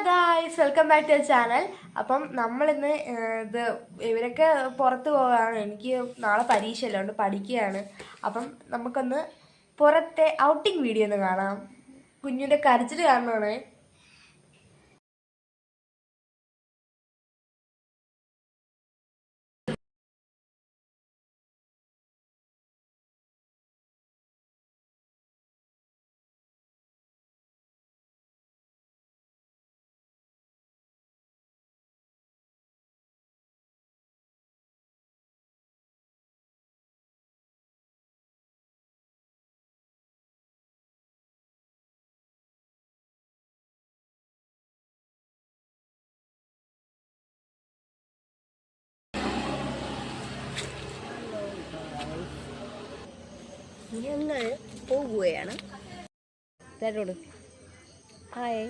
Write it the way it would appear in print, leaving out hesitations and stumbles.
Guys welcome back to channel. അപ്പം നമ്മളിന്ന് ഇവരൊക്കെ പുറത്ത് പോവുകയാണ്. എനിക്ക് നാളെ പരീക്ഷയല്ല, അതുകൊണ്ട് പഠിക്കുകയാണ്. അപ്പം നമുക്കൊന്ന് പുറത്തെ ഔട്ടിംഗ് വീഡിയോ ഒന്ന് കാണാം. കുഞ്ഞിൻ്റെ കരച്ചിൽ കാണണമാണ്. ഞങ്ങൾ പോവുകയാണ്. തരോട് ഹായ്.